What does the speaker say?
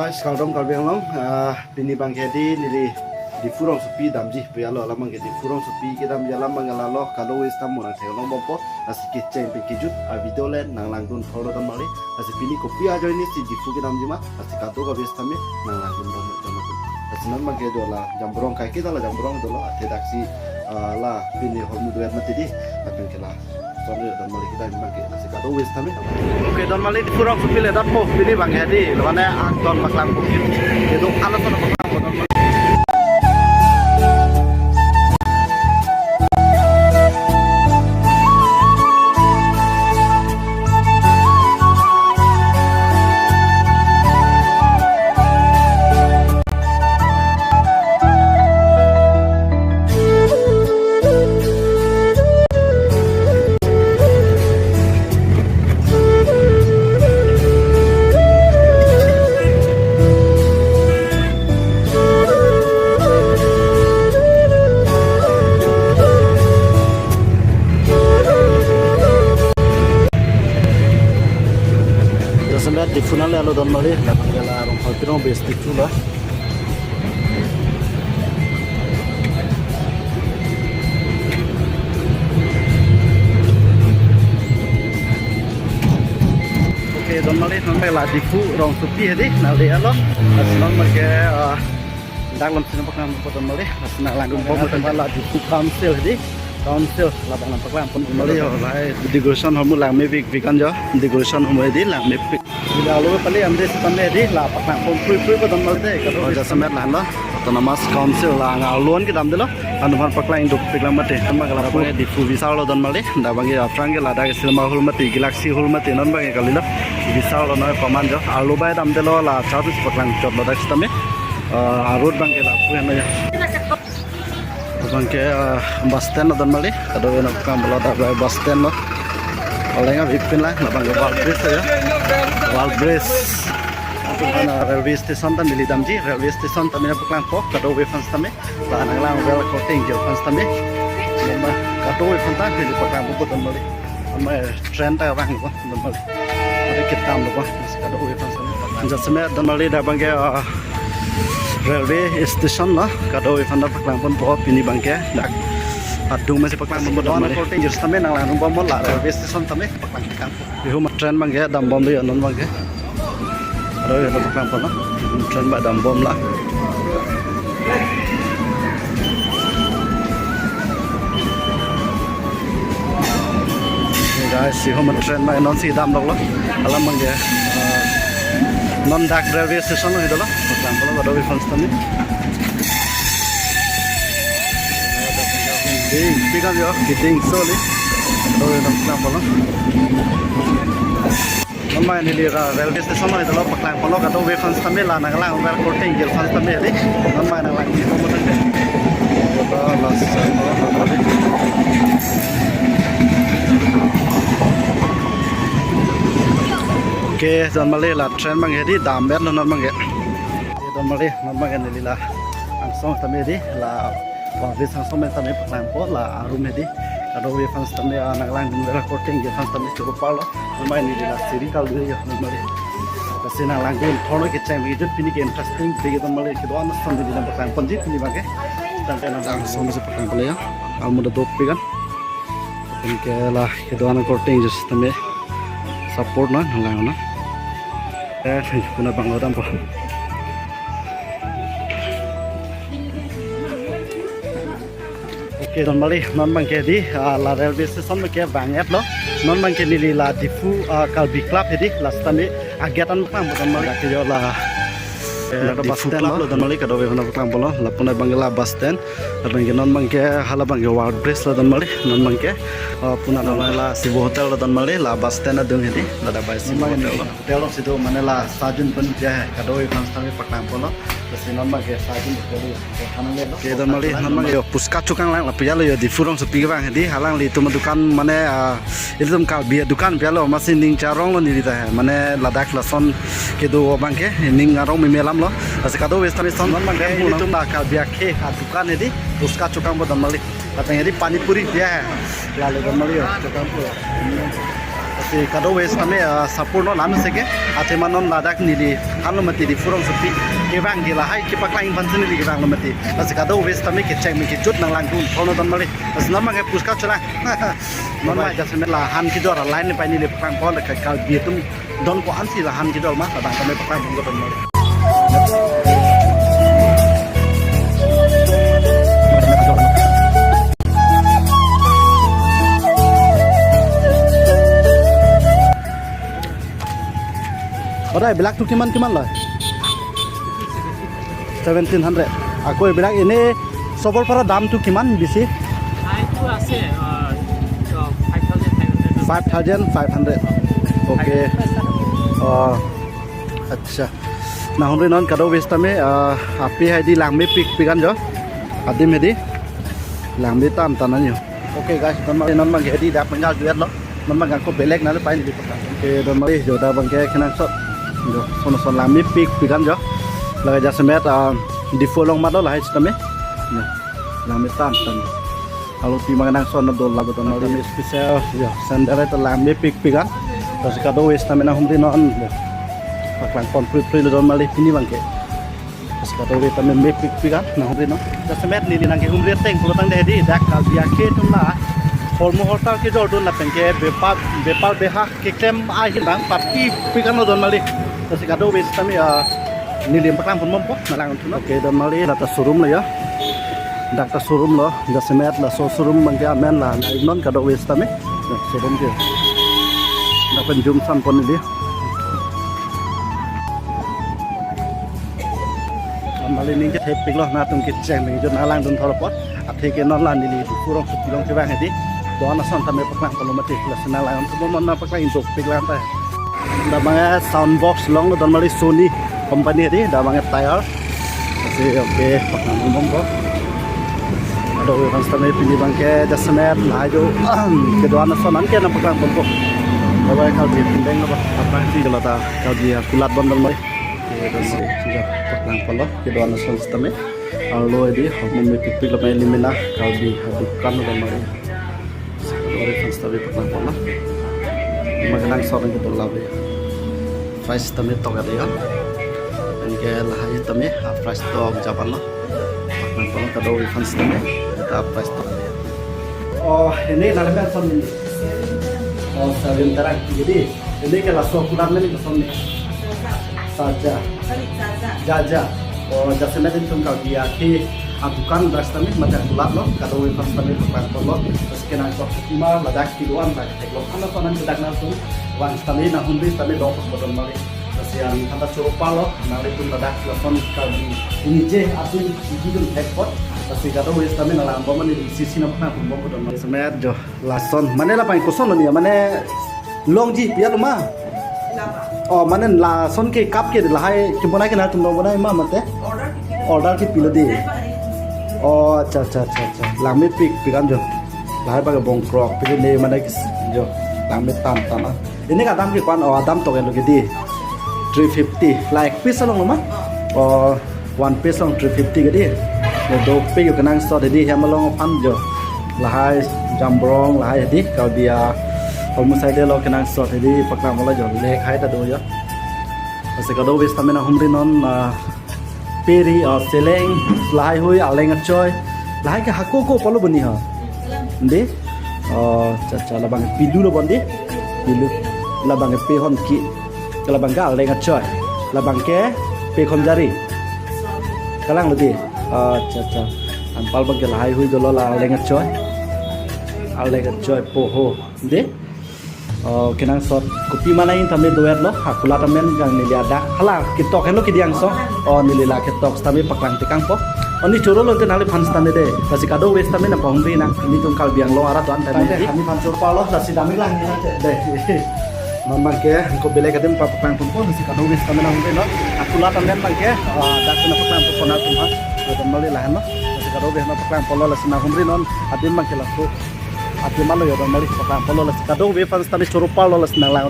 guys, kalau long bini bang jadi di furong sepi damji pialo alamang di furong sepi kita menjalan mengalalo kalau wis tamu nang long bompo nasi keceng pikijut video len nang langgun thoro dan mali nasi bini kopi aja ini si di fuki damji mah nasi kato ka wis tamu nang langgun bompo tamu nasi nan mang kedo la jambrong kai kita la jambrong dolo ate taksi la bini hormu duet mati di akan kela soalnya dan mali kita memang nasi kato wis tamu oke dan mali di furong sepi le dapo bini bang jadi lawannya akton maklang bukit itu alasan apa di funale alo don mali la pangala rong hotro besti chula oke don mali nampai la difu rong supi hedi nali alo aslan marke dalam sini pakam don mali asna lagun bomo la difu council hedi council labangan pakam pun mali lai decoration homu lang me bikan jo decoration homu hedi lang me bila lo pali amde sampai di la pakang pui ko don malte kalau aja sampai lah lo autonomous council la ngalon kita amde lo anuman paklang induk piklang mate tamba kala pore di fu visal lo don malte nda bangi afrange la da silma hul mate galaxy hul mate non bangi kalilo visal lo noy paman jo alu bai amde lo la charus paklang jot lo da sisteme road bangi la pu en ya bangi bus stand lo don malte kado no kam lo da bus stand lo oleh ngapin lah nabang wall bridge ya wall bridge atau railway station tam di damji railway station tam ina paklang pok kado we fans tam la nang lang well coating jo fans tam lomba kado we fans tam di paklang pok tam mali ama train ta bang ko tam mali ada kitam lo kado we fans tam anja sme tam mali da bang railway station lah kado we fans paklang pok pini bang ke adung masih paklang membuat coating just tamai nang lang bom la railway station tamai paklang kan bihu train bang ya dam bom dia non bang ya ada yang paklang pon train ba dam bom lah guys si hom train ba non si dam lok lo alam bang ya non dak railway station lo itu lo paklang pon ada we fans tamai pikan yo kiting soli do nam paklang polo namai ni li railway station lo itu paklang polo ka do we fans tambe la na lang wel coating gel fans tambe li namai na lang ko mo tande to las oke dan male la train mang hedi damber no mang ge dan male mang ni la angsong tambe di la Wabis sang somai tamai paklang po la arum hedi kado we fans tamai anak lang dun coating ge fans tamai cukup palo namai ni la siri kal du ya namai kasina lang dun thono ke chang idut pini ke interesting bege tamai ke do anas sam di paklang ponji pini bage dan kana dang somai se paklang pala ya almuda dop pigan pini ke la ke do anak coating just tamai support na lang na kuna banglodan po oke don mali non bang ke di la railway station me ke banget lo non bang ke ni la difu kalbi club hedi last time agiatan pakang don mali ke yo la bus stand lo don mali kado we pakang bolo la puna bangla bus stand bang non bang ke hala bang wall bridge lo don mali non bang ke puna la sibu hotel lo don mali la bus stand adung hedi la da bai sibu hotel lo situ mana la sajun pun ja kado we fans time pakang bolo non bang ke sajun ke don mali non bang yo puska cukang lang la pia lo yo di furong sepi bang hedi halang li tuma dukan mane itu tum kal bia dukan pia lo masih ning carong lo ni ta mane ladak la son ke do bang ke ning arong me melam lo asik kado western son non bang ke itu ma kal bia ke dukan hedi puska cukang bo don mali katanya hedi pani puri dia lalu don mali yo cukang pura si kado west kami sapurno lanu sege ate manon ladak nili hanu mati di furong sepi kebang di lahai kipak lain pansen nili kebang lo mati si kado west kami kecek mi kejut nang langkun kono don mali as nama nge puska cela non ma jasa me lahan kidor lain ni pani li pakang pon ka kal bietum don ko ansi lahan kidor ma ladang kami pakang pon don mali Orai bilak tu kiman loh 1700 aku bilang ini sobor para dam tu kiman bisi itu আছে 5500 oke अच्छा nah hunri non kado westa me api hai di langme pikan jo adim hedi langme tam tanan yo oke guys non mang hedi dak mengal duet lo non mang ko belek na pain di peka oke don mari jo da bang ke kena sot jo son langme pikan jo laga jasemet di folong malo lah istame langme tam tan kalau ti manganang son do lago don mari spesial yo sandare to langme pikan terus kado westa me na hunri non paklang pon pri don mali ini bangke sekarang kita memepik pikan nah hari no jasemet ni nangke humre teng pelotang deh di dak kal biake tumla holmo hotel ke jor don la pengke bepal beha ke klem ahin bang papi pikan don mali terus sekarang wis kami ni paklang pon mompo malang tuno oke don mali data showroom lo ya data showroom lo jasemet la showroom bangke amen la non kado wis kami showroom ke na penjum san pon ni mali ning ke thepik lo na tum ke cheng ning jo nalang dun thorpot athe ke non lan ni di purong sutilong ke bang hedi do ana son tame paklang ko mati la sna la on to mon na paklang indok pik lan ta da manga sound box long don mali Sony company hedi da manga tire asi oke paklang mom ko ado we kan tame pini bang ke jasemet la jo ke do ana son an ke na paklang ko da ba kal di pindeng lo apa si lo ta kal di kulat bon don mali sudah paklang polo kedua nasional sistemnya kalau ini memiliki pipik lemah elimina kalau dihadukan udah mari orang sistemnya paklang polo mengenang seorang itu lalu price sistemnya tong ada ya dan kelah sistemnya price tong jawaban lo paklang polo kedua refund sistemnya kita price tong ya oh ini namanya son ini oh sebentar jadi ini kalau soal ini son saja jaja oh jasemet itu kau dia ki adukan rastami macam kulap lo kalau we rastami paklang polo terus kena kok cuma ladak kiloan lah teklo ana sonan kedak nasu wan stami na hundi stami do bodon mari terus yang kata coba lo nari pun ladak telepon kali ini je aku hidung ekspor terus kalau we stami na lambo man di sisi na paklang bodon mari semet jo lason mana lah paling koson lo ni mana longji biar rumah oh mana la son ke kap ke lahai cuma ke na tum bona ma mate order ki pilo di oh acha langme pikan jo lahai ba bong krok pilo ne mana jo langme tam na ini ka dam ki kwan oh dam to ke lo di 350 like piece long ma oh one piece long 350 ke di do pe yo kanang so di hamalong pan jo lahai jambrong lahai di kau dia almost saya lo kena sort jadi paklang mola jo lek hai ta do ya ase kado wis tamena humri non peri seleng lai hui aleng choy lai ka hako ko polo bani ha de cha labang pidu lo bandi pilu labang pe hon ki labang ga aleng choy labang ke pe khom jari kalang lo di cha ampal bang ke lai hui do lo la aleng choy po ho de kenang sot kopi mana ini tambe doer lo hakula tamen gang nili ada hala kitok hello kidiang so nili la kitok tamen paklang tikang po oni choro lo ke nali fans tane de kasi kado wes tamen na pahumri na ini tung kal biang lo ara tuan tamen kami fans pa lo dasi dami lang ni de mamang ke ko bele kadem pa paklang po kasi kado wes tamen na humri no hakula tamen bang ke dak na paklang po na tumha to mali la no kasi kado wes na paklang po lo la sina humri non adim mang ke la ko ati malo yo mali paklang polo las kado we fans tani choropal lo las na lang